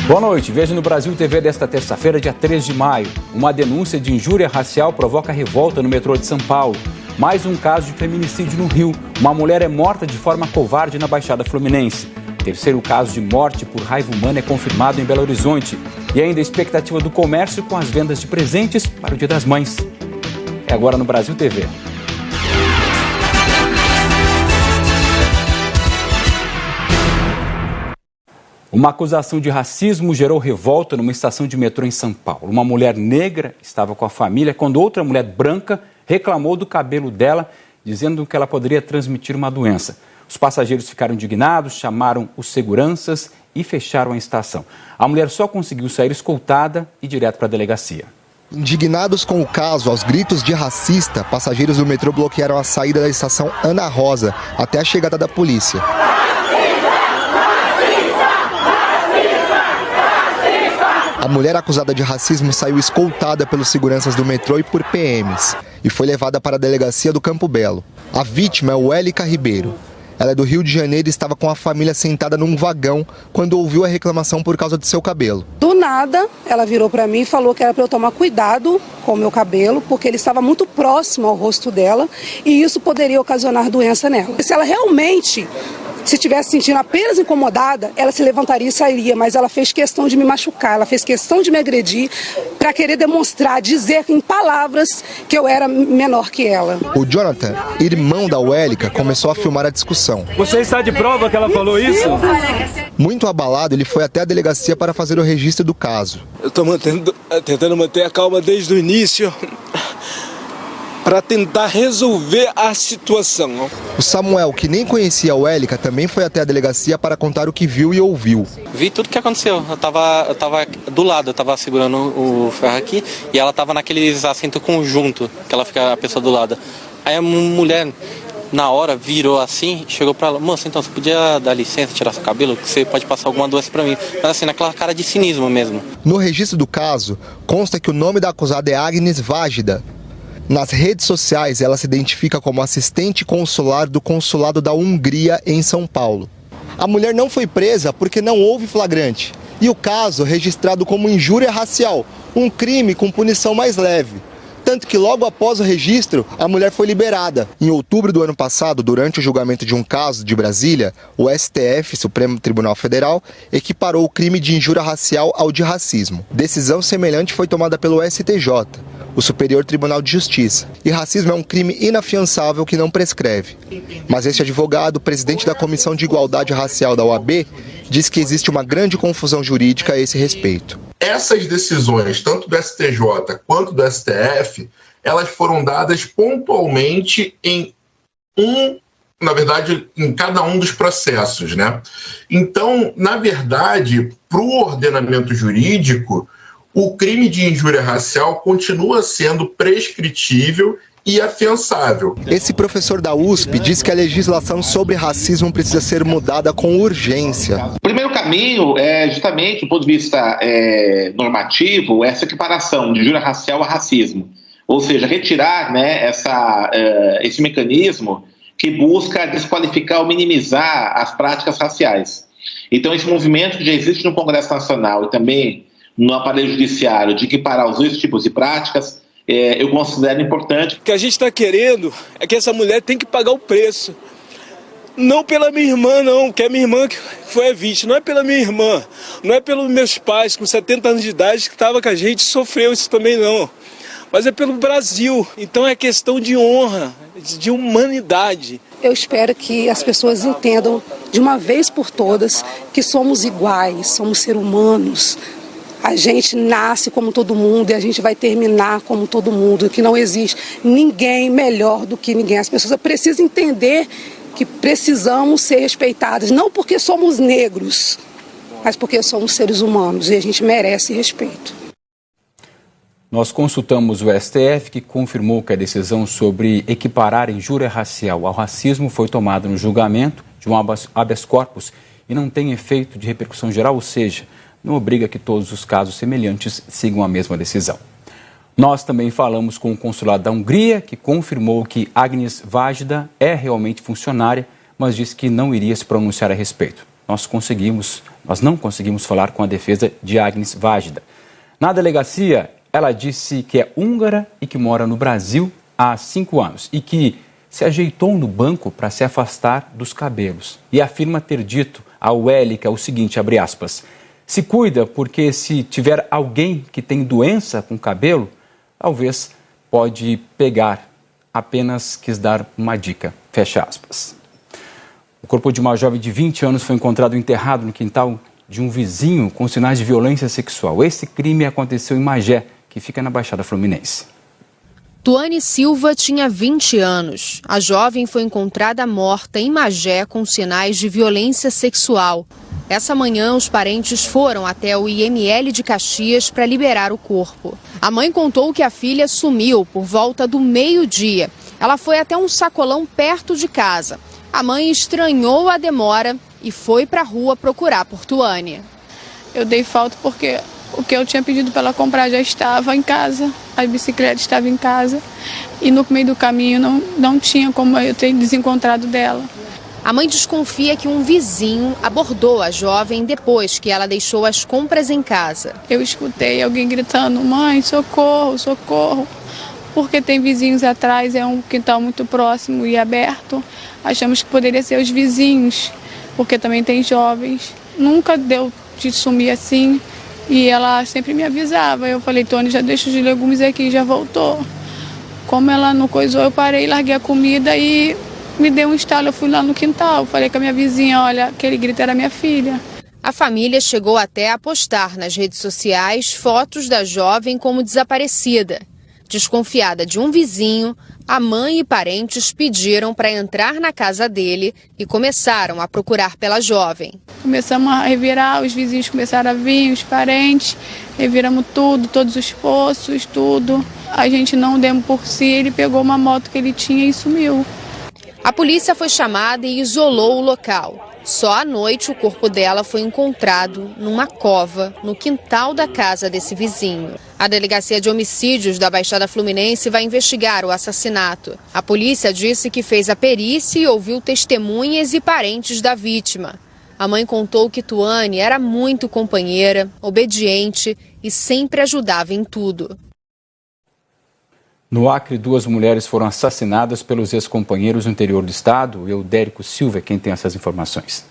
Boa noite. Veja no Brasil TV desta terça-feira, dia 3 de maio. Uma denúncia de injúria racial provoca revolta no metrô de São Paulo. Mais um caso de feminicídio no Rio. Uma mulher é morta de forma covarde na Baixada Fluminense. Terceiro caso de morte por raiva humana é confirmado em Belo Horizonte. E ainda a expectativa do comércio com as vendas de presentes para o Dia das Mães. É agora no Brasil TV. Uma acusação de racismo gerou revolta numa estação de metrô em São Paulo. Uma mulher negra estava com a família quando outra mulher branca reclamou do cabelo dela, dizendo que ela poderia transmitir uma doença. Os passageiros ficaram indignados, chamaram os seguranças e fecharam a estação. A mulher só conseguiu sair escoltada e direto para a delegacia. Indignados com o caso, aos gritos de racista, passageiros do metrô bloquearam a saída da estação Ana Rosa até a chegada da polícia. A mulher acusada de racismo saiu escoltada pelos seguranças do metrô e por PMs e foi levada para a delegacia do Campo Belo. A vítima é Wélica Ribeiro. Ela é do Rio de Janeiro e estava com a família sentada num vagão quando ouviu a reclamação por causa de seu cabelo. Do nada, ela virou para mim e falou que era para eu tomar cuidado com o meu cabelo, porque ele estava muito próximo ao rosto dela e isso poderia ocasionar doença nela. Se ela realmente se estivesse sentindo apenas incomodada, ela se levantaria e sairia, mas ela fez questão de me machucar, ela fez questão de me agredir para querer demonstrar, dizer em palavras que eu era menor que ela. O Jonathan, irmão da Wélica, começou a filmar a discussão. Você está de prova que ela falou isso? Muito abalado, ele foi até a delegacia para fazer o registro do caso. Eu estou tentando manter a calma desde o início, para tentar resolver a situação. O Samuel, que nem conhecia a Wélica, também foi até a delegacia para contar o que viu e ouviu. Vi tudo o que aconteceu. Eu tava do lado, eu estava segurando o ferro aqui e ela estava naqueles assentos conjunto, que ela fica a pessoa do lado. Aí a mulher, na hora, virou assim, chegou para ela: moça, então você podia dar licença, tirar seu cabelo, que você pode passar alguma doença para mim. Mas assim, naquela cara de cinismo mesmo. No registro do caso, consta que o nome da acusada é Agnes Vágida. Nas redes sociais, ela se identifica como assistente consular do Consulado da Hungria em São Paulo. A mulher não foi presa porque não houve flagrante. E o caso registrado como injúria racial, um crime com punição mais leve. Tanto que logo após o registro, a mulher foi liberada. Em outubro do ano passado, durante o julgamento de um caso de Brasília, o STF, Supremo Tribunal Federal, equiparou o crime de injúria racial ao de racismo. Decisão semelhante foi tomada pelo STJ, o Superior Tribunal de Justiça. E racismo é um crime inafiançável que não prescreve. Mas este advogado, presidente da Comissão de Igualdade Racial da OAB, diz que existe uma grande confusão jurídica a esse respeito. Essas decisões, tanto do STJ quanto do STF, elas foram dadas pontualmente em cada um dos processos, né? Então, na verdade, para o ordenamento jurídico, o crime de injúria racial continua sendo prescritível e afiançável. Esse professor da USP diz que a legislação sobre racismo precisa ser mudada com urgência. O primeiro caminho é justamente, do ponto de vista normativo, essa equiparação de injúria racial a racismo. Ou seja, retirar, né, esse mecanismo que busca desqualificar ou minimizar as práticas raciais. Então, esse movimento que já existe no Congresso Nacional e também no aparelho judiciário de equiparar os dois tipos de práticas, eu considero importante. O que a gente está querendo é que essa mulher tem que pagar o preço. Não pela minha irmã, não, que é minha irmã que foi a vítima. Não é pela minha irmã, não é pelos meus pais com 70 anos de idade que estavam com a gente, sofreu isso também não. Mas é pelo Brasil. Então é questão de honra, de humanidade. Eu espero que as pessoas entendam de uma vez por todas que somos iguais, somos seres humanos. A gente nasce como todo mundo e a gente vai terminar como todo mundo, que não existe ninguém melhor do que ninguém. As pessoas precisam entender que precisamos ser respeitadas, não porque somos negros, mas porque somos seres humanos e a gente merece respeito. Nós consultamos o STF, que confirmou que a decisão sobre equiparar injúria racial ao racismo foi tomada no julgamento de um habeas corpus e não tem efeito de repercussão geral, ou seja, não obriga que todos os casos semelhantes sigam a mesma decisão. Nós também falamos com o consulado da Hungria, que confirmou que Agnes Vágida é realmente funcionária, mas disse que não iria se pronunciar a respeito. nós não conseguimos falar com a defesa de Agnes Vágida. Na delegacia, ela disse que é húngara e que mora no Brasil há 5 anos e que se ajeitou no banco para se afastar dos cabelos. E afirma ter dito ao Élica o seguinte, abre aspas, se cuida porque se tiver alguém que tem doença com cabelo, talvez pode pegar. Apenas quis dar uma dica, fecha aspas. O corpo de uma jovem de 20 anos foi encontrado enterrado no quintal de um vizinho com sinais de violência sexual. Esse crime aconteceu em Magé, que fica na Baixada Fluminense. Tuane Silva tinha 20 anos. A jovem foi encontrada morta em Magé com sinais de violência sexual. Essa manhã, os parentes foram até o IML de Caxias para liberar o corpo. A mãe contou que a filha sumiu por volta do meio-dia. Ela foi até um sacolão perto de casa. A mãe estranhou a demora e foi para a rua procurar por Tuane. Eu dei falta porque o que eu tinha pedido para ela comprar já estava em casa. A bicicleta estava em casa e no meio do caminho não tinha como eu ter desencontrado dela. A mãe desconfia que um vizinho abordou a jovem depois que ela deixou as compras em casa. Eu escutei alguém gritando, mãe, socorro, socorro. Porque tem vizinhos atrás, é um quintal muito próximo e aberto. Achamos que poderia ser os vizinhos, porque também tem jovens. Nunca deu de sumir assim e ela sempre me avisava. Eu falei, Tony, já deixa os legumes aqui, já voltou. Como ela não coisou, eu parei, larguei a comida e me deu um estalo. Eu fui lá no quintal, falei com a minha vizinha, olha, aquele grito era minha filha. A família chegou até a postar nas redes sociais fotos da jovem como desaparecida. Desconfiada de um vizinho, a mãe e parentes pediram para entrar na casa dele e começaram a procurar pela jovem. Começamos a revirar, os vizinhos começaram a vir, os parentes, reviramos tudo, todos os poços, tudo. A gente não deu por si, ele pegou uma moto que ele tinha e sumiu. A polícia foi chamada e isolou o local. Só à noite o corpo dela foi encontrado numa cova no quintal da casa desse vizinho. A Delegacia de Homicídios da Baixada Fluminense vai investigar o assassinato. A polícia disse que fez a perícia e ouviu testemunhas e parentes da vítima. A mãe contou que Tuane era muito companheira, obediente e sempre ajudava em tudo. No Acre, 2 mulheres foram assassinadas pelos ex-companheiros no interior do estado. O Eudérico Silva é quem tem essas informações.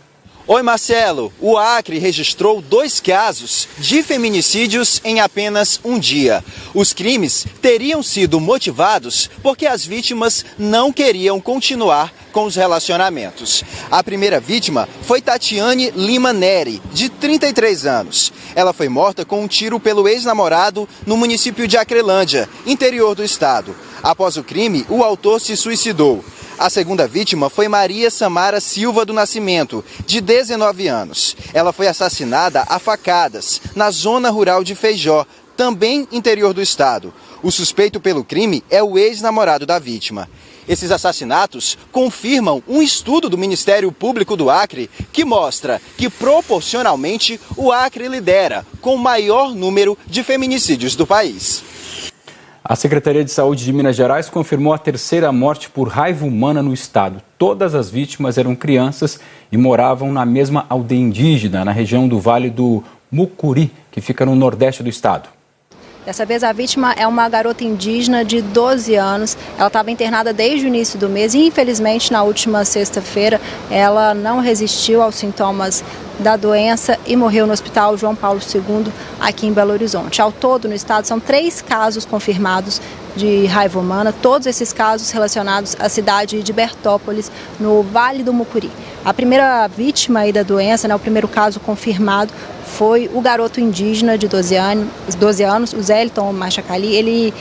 Oi, Marcelo. O Acre registrou 2 casos de feminicídios em apenas um dia. Os crimes teriam sido motivados porque as vítimas não queriam continuar com os relacionamentos. A primeira vítima foi Tatiane Lima Neri, de 33 anos. Ela foi morta com um tiro pelo ex-namorado no município de Acrelândia, interior do estado. Após o crime, o autor se suicidou. A segunda vítima foi Maria Samara Silva do Nascimento, de 19 anos. Ela foi assassinada a facadas, na zona rural de Feijó, também interior do estado. O suspeito pelo crime é o ex-namorado da vítima. Esses assassinatos confirmam um estudo do Ministério Público do Acre que mostra que, proporcionalmente, o Acre lidera com o maior número de feminicídios do país. A Secretaria de Saúde de Minas Gerais confirmou a 3ª morte por raiva humana no estado. Todas as vítimas eram crianças e moravam na mesma aldeia indígena, na região do Vale do Mucuri, que fica no nordeste do estado. Dessa vez a vítima é uma garota indígena de 12 anos. Ela estava internada desde o início do mês e, infelizmente, na última sexta-feira, ela não resistiu aos sintomas da doença e morreu no Hospital João Paulo II, aqui em Belo Horizonte. Ao todo, no estado, são 3 casos confirmados de raiva humana, todos esses casos relacionados à cidade de Bertópolis, no Vale do Mucuri. A primeira vítima aí da doença, o primeiro caso confirmado, foi o garoto indígena de 12 anos, o Zélton Machacali. Ele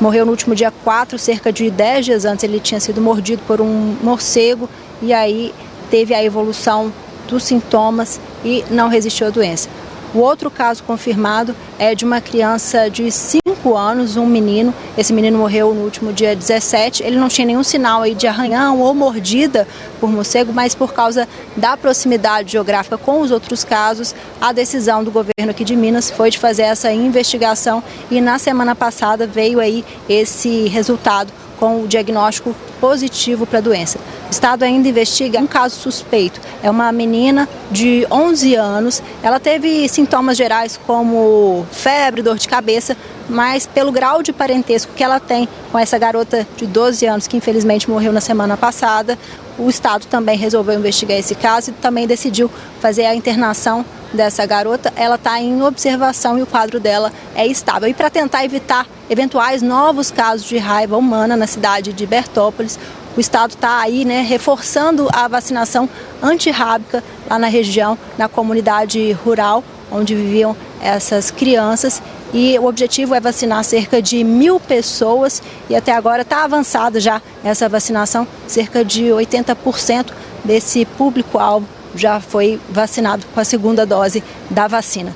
morreu no último dia 4, cerca de 10 dias antes. Ele tinha sido mordido por um morcego e aí teve a evolução dos sintomas e não resistiu à doença. O outro caso confirmado é de uma criança de 5 anos, um menino. Esse menino morreu no último dia 17. Ele não tinha nenhum sinal aí de arranhão ou mordida por morcego, mas por causa da proximidade geográfica com os outros casos, a decisão do governo aqui de Minas foi de fazer essa investigação e na semana passada veio aí esse resultado com o diagnóstico positivo para a doença. Estado ainda investiga um caso suspeito. É uma menina de 11 anos. Ela teve sintomas gerais como febre, dor de cabeça, mas pelo grau de parentesco que ela tem com essa garota de 12 anos, que infelizmente morreu na semana passada, o Estado também resolveu investigar esse caso e também decidiu fazer a internação dessa garota. Ela está em observação e o quadro dela é estável. E para tentar evitar eventuais novos casos de raiva humana na cidade de Bertópolis, o Estado está aí, reforçando a vacinação antirrábica lá na região, na comunidade rural, onde viviam essas crianças. E o objetivo é vacinar cerca de 1.000 pessoas e até agora está avançada já essa vacinação. Cerca de 80% desse público-alvo já foi vacinado com a segunda dose da vacina.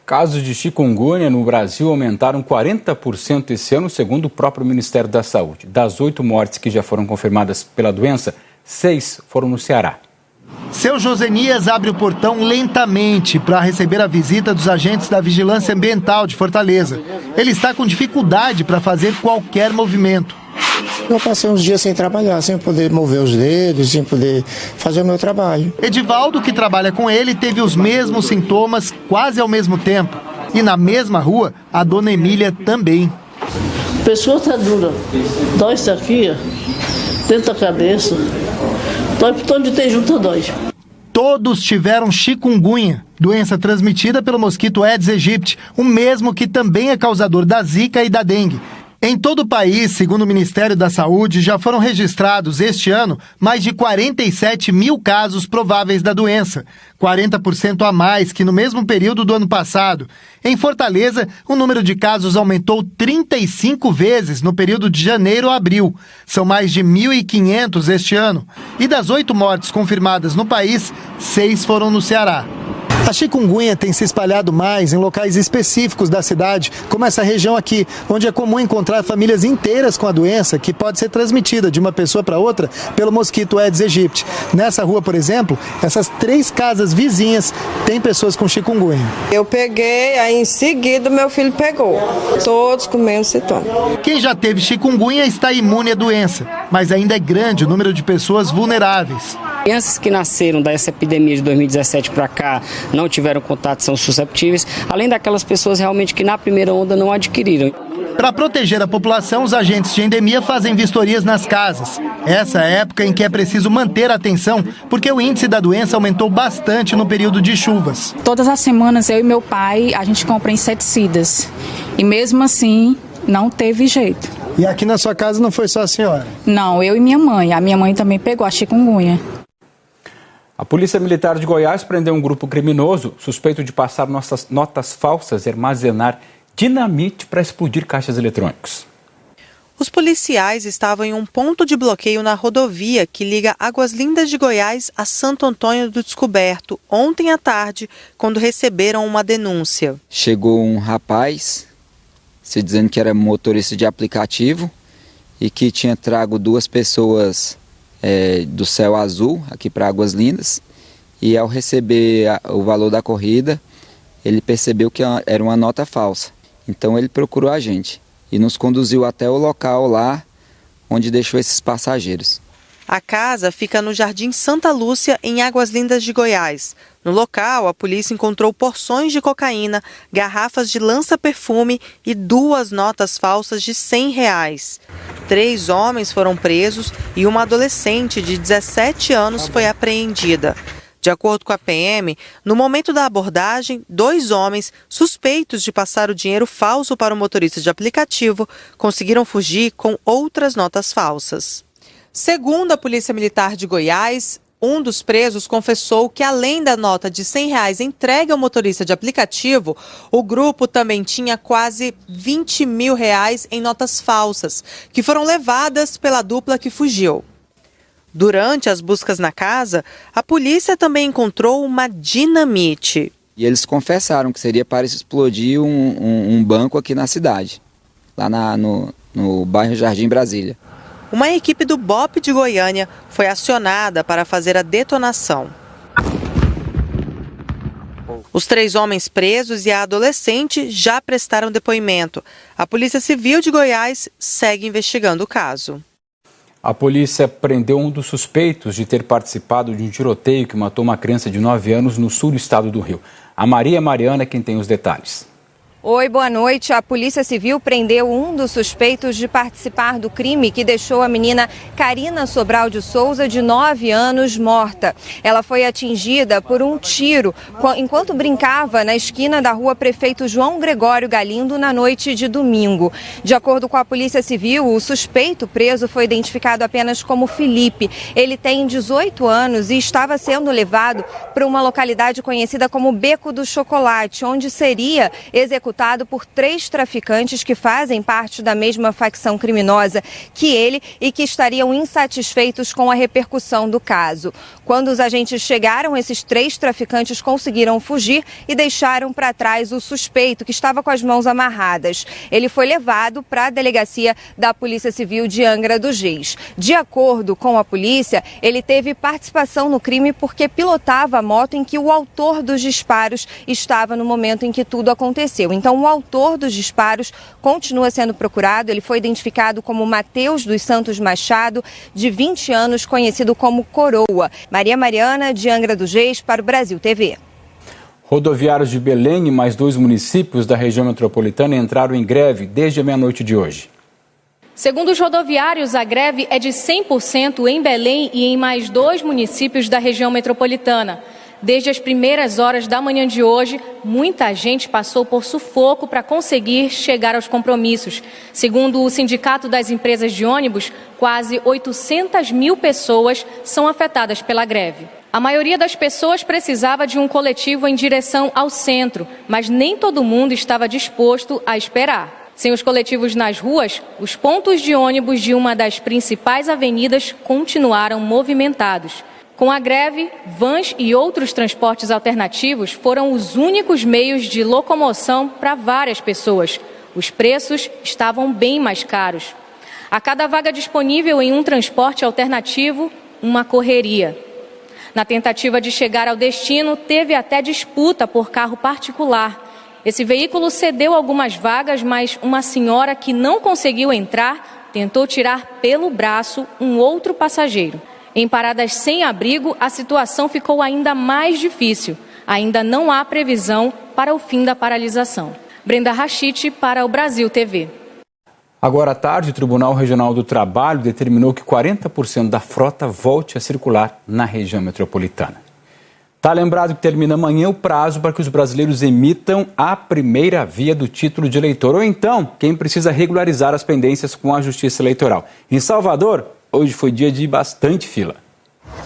Casos de chikungunya no Brasil aumentaram 40% esse ano, segundo o próprio Ministério da Saúde. Das 8 mortes que já foram confirmadas pela doença, 6 foram no Ceará. Seu Josenias abre o portão lentamente para receber a visita dos agentes da Vigilância Ambiental de Fortaleza. Ele está com dificuldade para fazer qualquer movimento. Eu passei uns dias sem trabalhar, sem poder mover os dedos, sem poder fazer o meu trabalho. Edivaldo, que trabalha com ele, teve os mesmos sintomas quase ao mesmo tempo. E na mesma rua, a dona Emília também. A pessoa está dura. Dói isso aqui, ó, dentro da cabeça. Dói por onde tem junto, dói. Todos tiveram chikungunya, doença transmitida pelo mosquito Aedes aegypti, o mesmo que também é causador da zika e da dengue. Em todo o país, segundo o Ministério da Saúde, já foram registrados este ano mais de 47 mil casos prováveis da doença, 40% a mais que no mesmo período do ano passado. Em Fortaleza, o número de casos aumentou 35 vezes no período de janeiro a abril. São mais de 1.500 este ano. E das 8 mortes confirmadas no país, 6 foram no Ceará. A chikungunya tem se espalhado mais em locais específicos da cidade, como essa região aqui, onde é comum encontrar famílias inteiras com a doença, que pode ser transmitida de uma pessoa para outra pelo mosquito Aedes aegypti. Nessa rua, por exemplo, essas 3 casas vizinhas têm pessoas com chikungunya. Eu peguei, aí em seguida meu filho pegou, todos com o mesmo sintoma. Quem já teve chikungunya está imune à doença, mas ainda é grande o número de pessoas vulneráveis. Crianças que nasceram dessa epidemia de 2017 para cá não tiveram contato, são susceptíveis, além daquelas pessoas realmente que na primeira onda não adquiriram. Para proteger a população, os agentes de endemia fazem vistorias nas casas. Essa é a época em que é preciso manter a atenção, porque o índice da doença aumentou bastante no período de chuvas. Todas as semanas eu e meu pai, a gente compra inseticidas e mesmo assim não teve jeito. E aqui na sua casa não foi só a senhora? Não, eu e minha mãe. A minha mãe também pegou a chikungunya. A Polícia Militar de Goiás prendeu um grupo criminoso suspeito de passar notas falsas e armazenar dinamite para explodir caixas eletrônicos. Os policiais estavam em um ponto de bloqueio na rodovia que liga Águas Lindas de Goiás a Santo Antônio do Descoberto, ontem à tarde, quando receberam uma denúncia. Chegou um rapaz, se dizendo que era motorista de aplicativo e que tinha trago 2 pessoas do Céu Azul aqui para Águas Lindas, e ao receber o valor da corrida, ele percebeu que era uma nota falsa. Então ele procurou a gente e nos conduziu até o local lá onde deixou esses passageiros. A casa fica no Jardim Santa Lúcia, em Águas Lindas de Goiás. No local, a polícia encontrou porções de cocaína, garrafas de lança-perfume e 2 notas falsas de R$100. 3 homens foram presos e uma adolescente de 17 anos foi apreendida. De acordo com a PM, no momento da abordagem, 2 homens suspeitos de passar o dinheiro falso para o motorista de aplicativo conseguiram fugir com outras notas falsas. Segundo a Polícia Militar de Goiás, um dos presos confessou que, além da nota de R$100 entregue ao motorista de aplicativo, o grupo também tinha quase R$20 mil em notas falsas, que foram levadas pela dupla que fugiu. Durante as buscas na casa, a polícia também encontrou uma dinamite. E eles confessaram que seria para explodir um banco aqui na cidade, lá no bairro Jardim Brasília. Uma equipe do BOPE de Goiânia foi acionada para fazer a detonação. Os 3 homens presos e a adolescente já prestaram depoimento. A Polícia Civil de Goiás segue investigando o caso. A polícia prendeu um dos suspeitos de ter participado de um tiroteio que matou uma criança de 9 anos no sul do estado do Rio. A Maria Mariana é quem tem os detalhes. Oi, boa noite. A Polícia Civil prendeu um dos suspeitos de participar do crime que deixou a menina Karina Sobral de Souza, de 9 anos, morta. Ela foi atingida por um tiro enquanto brincava na esquina da rua Prefeito João Gregório Galindo na noite de domingo. De acordo com a Polícia Civil, o suspeito preso foi identificado apenas como Felipe. Ele tem 18 anos e estava sendo levado para uma localidade conhecida como Beco do Chocolate, onde seria executado por 3 traficantes que fazem parte da mesma facção criminosa que ele e que estariam insatisfeitos com a repercussão do caso. Quando os agentes chegaram, esses 3 traficantes conseguiram fugir e deixaram para trás o suspeito, que estava com as mãos amarradas. Ele foi levado para a delegacia da Polícia Civil de Angra dos Reis. De acordo com a polícia, ele teve participação no crime porque pilotava a moto em que o autor dos disparos estava no momento em que tudo aconteceu. Então, o autor dos disparos continua sendo procurado. Ele foi identificado como Matheus dos Santos Machado, de 20 anos, conhecido como Coroa. Maria Mariana, de Angra dos Reis, para o Brasil TV. Rodoviários de Belém e mais 2 municípios da região metropolitana entraram em greve desde a meia-noite de hoje. Segundo os rodoviários, a greve é de 100% em Belém e em mais 2 municípios da região metropolitana. Desde as primeiras horas da manhã de hoje, muita gente passou por sufoco para conseguir chegar aos compromissos. Segundo o Sindicato das Empresas de Ônibus, quase 800 mil pessoas são afetadas pela greve. A maioria das pessoas precisava de um coletivo em direção ao centro, mas nem todo mundo estava disposto a esperar. Sem os coletivos nas ruas, os pontos de ônibus de uma das principais avenidas continuaram movimentados. Com a greve, vans e outros transportes alternativos foram os únicos meios de locomoção para várias pessoas. Os preços estavam bem mais caros. A cada vaga disponível em um transporte alternativo, uma correria. Na tentativa de chegar ao destino, teve até disputa por carro particular. Esse veículo cedeu algumas vagas, mas uma senhora que não conseguiu entrar tentou tirar pelo braço um outro passageiro. Em paradas sem abrigo, a situação ficou ainda mais difícil. Ainda não há previsão para o fim da paralisação. Brenda Rachite para o Brasil TV. Agora à tarde, o Tribunal Regional do Trabalho determinou que 40% da frota volte a circular na região metropolitana. Tá lembrado que termina amanhã o prazo para que os brasileiros emitam a primeira via do título de eleitor, ou então quem precisa regularizar as pendências com a Justiça Eleitoral. Em Salvador, hoje foi dia de bastante fila.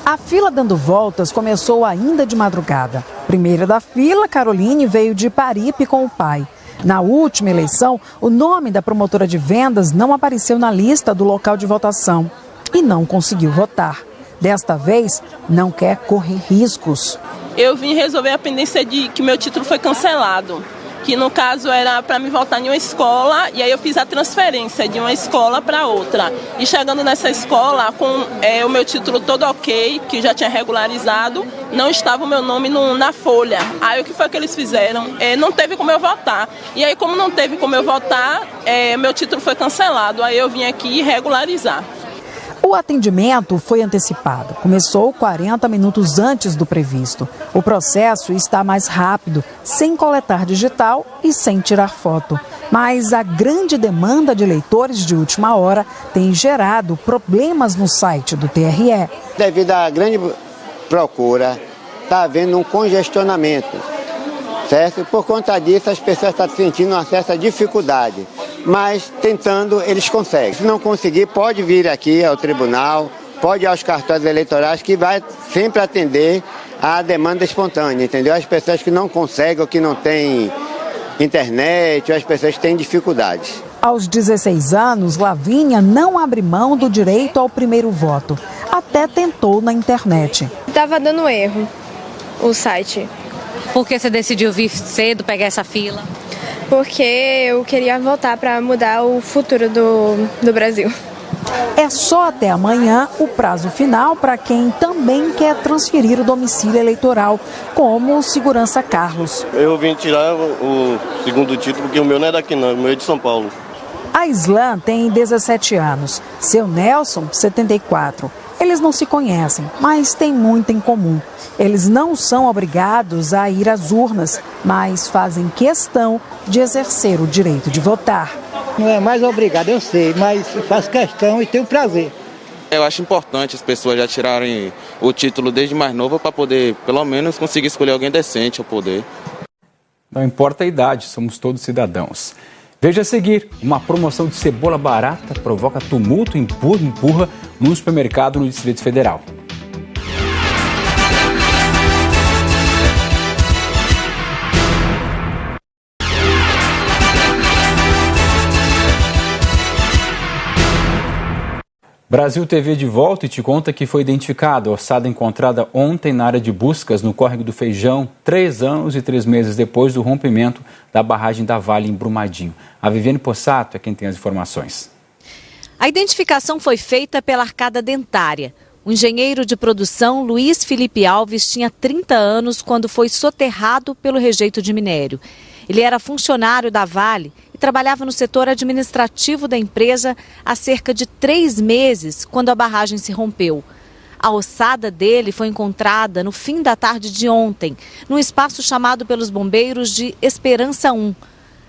A fila dando voltas começou ainda de madrugada. Primeira da fila, Caroline veio de Paripe com o pai. Na última eleição, o nome da promotora de vendas não apareceu na lista do local de votação e não conseguiu votar. Desta vez, não quer correr riscos. Eu vim resolver a pendência de que meu título foi cancelado, que no caso era para me voltar em uma escola, e aí eu fiz a transferência de uma escola para outra. E chegando nessa escola, com o meu título todo ok, que já tinha regularizado, não estava o meu nome na folha. Aí o que foi que eles fizeram? Não teve como eu votar. E aí, como não teve como eu votar, meu título foi cancelado. Aí eu vim aqui regularizar. O atendimento foi antecipado. Começou 40 minutos antes do previsto. O processo está mais rápido, sem coletar digital e sem tirar foto. Mas a grande demanda de eleitores de última hora tem gerado problemas no site do TRE. Devido à grande procura, está havendo um congestionamento, certo? Por conta disso, as pessoas estão sentindo uma certa dificuldade. Mas tentando, eles conseguem. Se não conseguir, pode vir aqui ao tribunal, pode ir aos cartórios eleitorais, que vai sempre atender à demanda espontânea, entendeu? As pessoas que não conseguem ou que não têm internet, ou as pessoas que têm dificuldades. Aos 16 anos, Lavínia não abre mão do direito ao primeiro voto. Até tentou na internet. Estava dando erro o site. Por que você decidiu vir cedo, pegar essa fila? Porque eu queria votar para mudar o futuro do Brasil. É só até amanhã o prazo final para quem também quer transferir o domicílio eleitoral, como o segurança Carlos. Eu vim tirar o segundo título, porque o meu não é daqui não, o meu é de São Paulo. A Islã tem 17 anos, seu Nelson, 74. Eles não se conhecem, mas têm muito em comum. Eles não são obrigados a ir às urnas, mas fazem questão de exercer o direito de votar. Não é mais obrigado, eu sei, mas faço questão e tenho prazer. Eu acho importante as pessoas já tirarem o título desde mais novo para poder, pelo menos, conseguir escolher alguém decente ao poder. Não importa a idade, somos todos cidadãos. Veja a seguir, uma promoção de cebola barata provoca tumulto e empurra num supermercado no Distrito Federal. Brasil TV de volta e te conta que foi identificada a ossada encontrada ontem na área de buscas no Córrego do Feijão, 3 anos e 3 meses depois do rompimento da barragem da Vale em Brumadinho. A Viviane Possato é quem tem as informações. A identificação foi feita pela Arcada Dentária. O engenheiro de produção Luiz Felipe Alves tinha 30 anos quando foi soterrado pelo rejeito de minério. Ele era funcionário da Vale e trabalhava no setor administrativo da empresa há cerca de 3 meses, quando a barragem se rompeu. A ossada dele foi encontrada no fim da tarde de ontem, num espaço chamado pelos bombeiros de Esperança 1.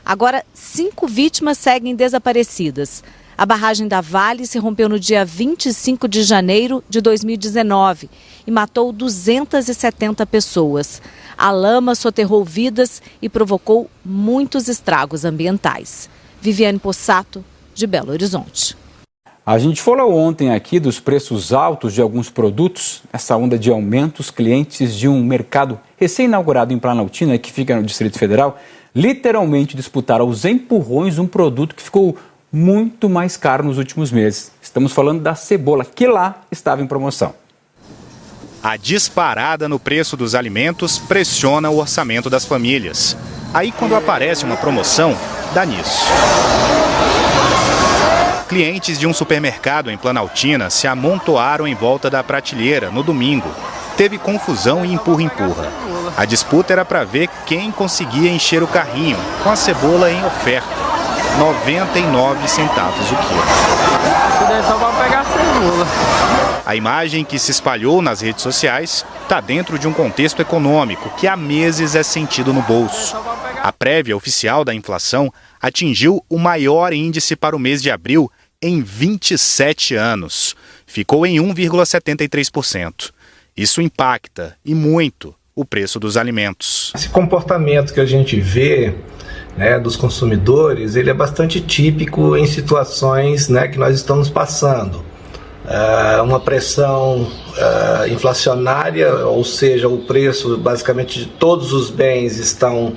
Agora, 5 vítimas seguem desaparecidas. A barragem da Vale se rompeu no dia 25 de janeiro de 2019 e matou 270 pessoas. A lama soterrou vidas e provocou muitos estragos ambientais. Viviane Possato, de Belo Horizonte. A gente falou ontem aqui dos preços altos de alguns produtos. Essa onda de aumentos, clientes de um mercado recém-inaugurado em Planaltina, que fica no Distrito Federal, literalmente disputaram aos empurrões um produto que ficou muito mais caro nos últimos meses. Estamos falando da cebola, que lá estava em promoção. A disparada no preço dos alimentos pressiona o orçamento das famílias. Aí, quando aparece uma promoção, dá nisso. Clientes de um supermercado em Planaltina se amontoaram em volta da prateleira no domingo. Teve confusão e empurra-empurra. A disputa era para ver quem conseguia encher o carrinho com a cebola em oferta. 99 centavos o quilo. É só para pegar a cebola. A imagem que se espalhou nas redes sociais está dentro de um contexto econômico que há meses é sentido no bolso. A prévia oficial da inflação atingiu o maior índice para o mês de abril em 27 anos. Ficou em 1,73%. Isso impacta, e muito, o preço dos alimentos. Esse comportamento que a gente vê, dos consumidores, ele é bastante típico em situações, que nós estamos passando. Uma pressão inflacionária, ou seja, o preço basicamente de todos os bens estão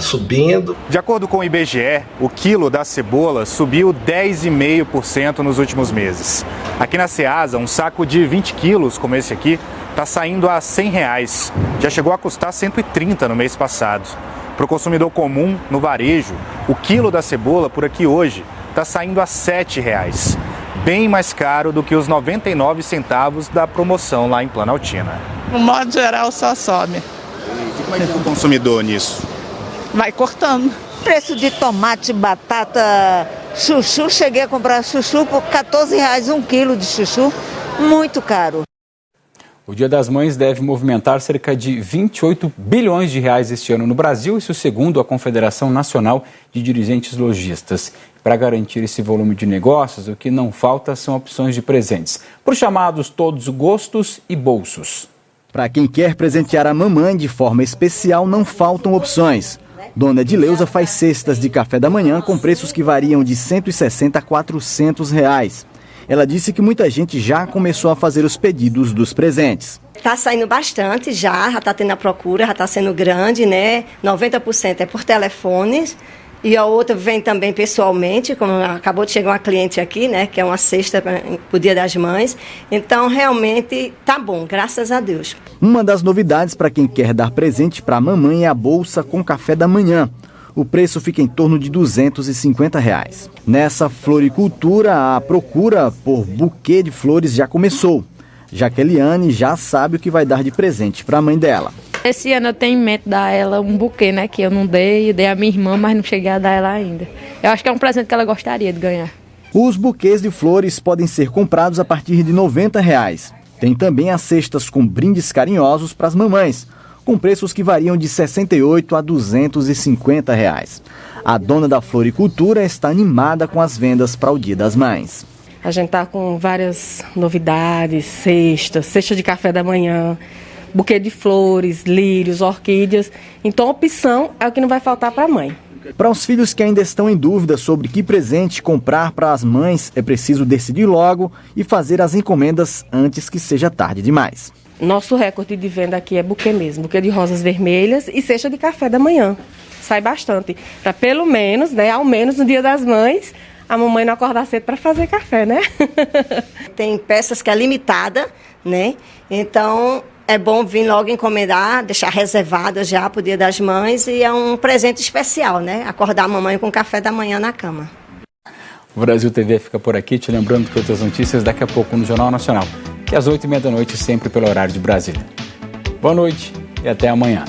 subindo. De acordo com o IBGE, o quilo da cebola subiu 10,5% nos últimos meses. Aqui na Ceasa, um saco de 20 quilos, como esse aqui, está saindo a R$100. Já chegou a custar 130 no mês passado. Para o consumidor comum, no varejo, o quilo da cebola por aqui hoje está saindo a R$7. Bem mais caro do que os 99 centavos da promoção lá em Planaltina. No modo geral, só sobe. E como é que é o consumidor nisso? Vai cortando. Preço de tomate, batata, chuchu, cheguei a comprar chuchu por R$14 um quilo de chuchu, muito caro. O Dia das Mães deve movimentar cerca de 28 bilhões de reais este ano no Brasil, isso segundo a Confederação Nacional de Dirigentes Lojistas. Para garantir esse volume de negócios, o que não falta são opções de presentes, por chamados todos gostos e bolsos. Para quem quer presentear a mamãe de forma especial, não faltam opções. Dona Edileuza faz cestas de café da manhã com preços que variam de R$160 a R$400. Ela disse que muita gente já começou a fazer os pedidos dos presentes. Está saindo bastante já está tendo a procura, já está sendo grande, 90% é por telefones e a outra vem também pessoalmente, como acabou de chegar uma cliente aqui, que é uma cesta para o Dia das Mães. Então, realmente, tá bom, graças a Deus. Uma das novidades para quem quer dar presente para a mamãe é a bolsa com café da manhã. O preço fica em torno de R$250. Nessa floricultura, a procura por buquê de flores já começou. Jaqueliane já sabe o que vai dar de presente para a mãe dela. Esse ano eu tenho em mente dar a ela um buquê, né? Que eu não dei a minha irmã, mas não cheguei a dar ela ainda. Eu acho que é um presente que ela gostaria de ganhar. Os buquês de flores podem ser comprados a partir de R$ 90. Tem também as cestas com brindes carinhosos para as mamães, com preços que variam de R$ 68 a R$ 250. A dona da floricultura está animada com as vendas para o Dia das Mães. A gente está com várias novidades, cesta de café da manhã, buquê de flores, lírios, orquídeas. Então a opção é o que não vai faltar para a mãe. Para os filhos que ainda estão em dúvida sobre que presente comprar para as mães, é preciso decidir logo e fazer as encomendas antes que seja tarde demais. Nosso recorde de venda aqui é buquê mesmo, buquê de rosas vermelhas e cesta de café da manhã. Sai bastante, para pelo menos, né, ao menos no Dia das Mães, a mamãe não acordar cedo para fazer café, né? Tem peças que é limitada, né? Então é bom vir logo encomendar, deixar reservada já para o Dia das Mães e é um presente especial, né? Acordar a mamãe com café da manhã na cama. O Brasil TV fica por aqui, te lembrando que outras notícias daqui a pouco no Jornal Nacional, que é às 8h30 da noite, sempre pelo horário de Brasília. Boa noite e até amanhã.